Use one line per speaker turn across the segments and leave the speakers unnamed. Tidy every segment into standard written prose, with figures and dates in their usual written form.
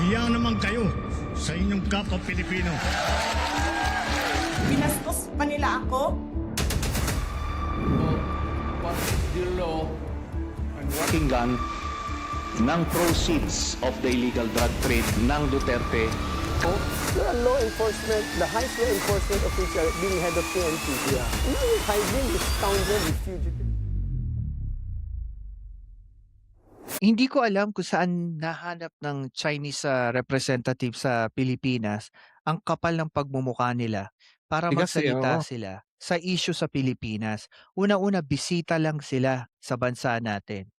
Nahiya naman kayo sa inyong kapwa Pilipino.
Binastos pa nila ako.
What is the law and what
Pakinggan ng proceeds of the illegal drug trade ng Duterte.
The law enforcement, the highest law enforcement official being head of PNP. Yeah. Now you're hiding this scoundrel, this fugitive.
Hindi ko alam kung saan nahanap ng Chinese representative sa Pilipinas ang kapal ng pagmumukha nila para
Bigas
magsalita
oo.
sila sa issue sa Pilipinas. Una-una, bisita lang sila sa bansa natin.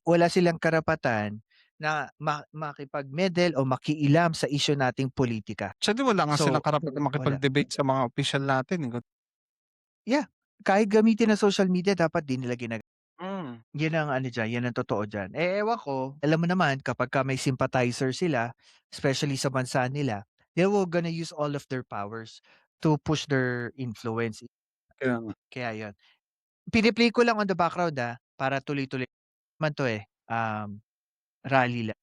Wala silang karapatan na makipag-meddle o makialam sa issue nating politika.
Actually, wala nga
So,
silang karapatan makipag-debate sa mga official natin.
Kahit gamitin ng social media, dapat din nila ginagawa.
Mm.
Yan ang ano diyan, yan ang totoo diyan. Ewan ko, alam mo naman kapagka may sympathizer sila, especially sa bansa nila, they will gonna use all of their powers to push their influence.
Kaya nga.
Kaya yun. Piniplay ko lang on the background para tuloy-tuloy naman to rally lang.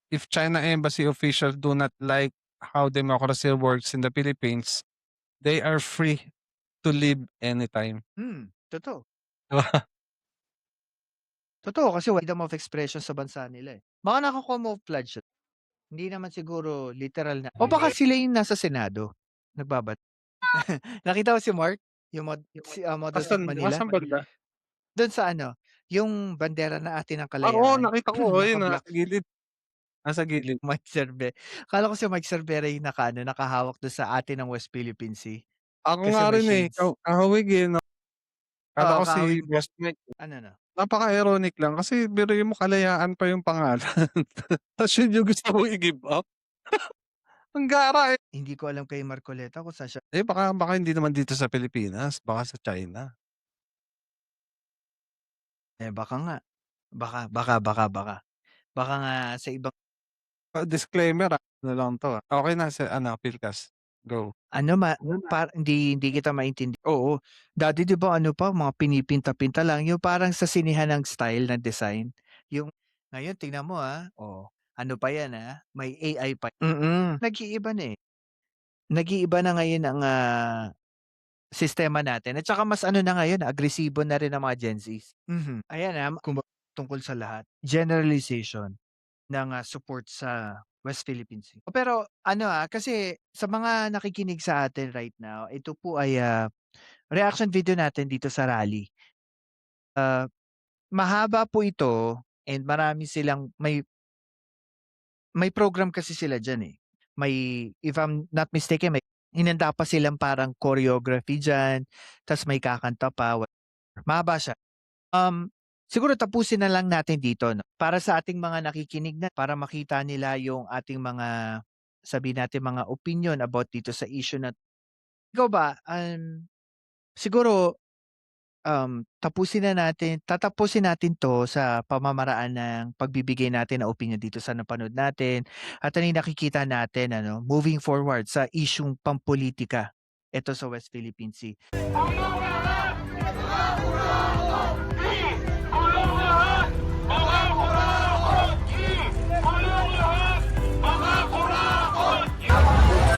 If China embassy officials do not like how democracy works in the Philippines, they are free to leave anytime.
Totoo.
Diba?
Totoo kasi freedom of expression sa bansa nila. Baka naka-camouflage siya. Hindi naman siguro literal na. O baka sila yung nasa Senado, nagbabat. Nakita mo si Mark? Yung Model of Manila?
Asan banda?
Doon sa yung bandera na atin ng
Oo,
kalayaan.
nakita ko. Yun,
Naka-black.
nasa gilid. Nasa gilid.
Mike Cerve. Kala ko si Mike Cervera yung nakahawak doon sa atin ng West Philippine Sea.
Ako
Kasi
nga
may
rin
shades.
kahawig no? Kala
Oo,
ko si
kahawig.
Boss Mike.
Ano?
Napaka-ironic lang kasi biruin mo kalayaan pa yung pangalan. Tapos yun yung gusto mo i-give up. Ang gara
Hindi ko alam kay Marcoleta kung saan siya.
baka hindi naman dito sa Pilipinas. Baka sa China.
Baka nga. Baka nga sa ibang
Disclaimer ano lang to. Okay na sa Pilcas. Go.
hindi kita maintindihan. Oo. Dati 'di ba mga pinipinta-pinta lang yung parang sa sinihan ng style ng design. Yung ngayon tingnan mo ano pa yan may AI pa. Nag-iiba na Nag-iiba na ngayon ang sistema natin. At saka mas na ngayon, agresibo na rin ang mga Gen Zs. Ayan tungkol sa lahat. Generalization ng support sa West Philippine Sea. Pero kasi sa mga nakikinig sa atin right now, ito po ay reaction video natin dito sa rally. Mahaba po ito and marami silang may program kasi sila diyan if I'm not mistaken, may hinanda pa silang parang choreography diyan, tas may kakanta pa. Mahaba siya. Siguro tapusin na lang natin dito para sa ating mga nakikinig para makita nila yung ating mga sabihin natin mga opinion about dito sa issue na. Ikaw ba siguro tatapusin natin to sa pamamaraan ng pagbibigay natin ng opinion dito sa napanood natin at nakikita natin moving forward sa isyung pampolitika ito sa West Philippine Sea.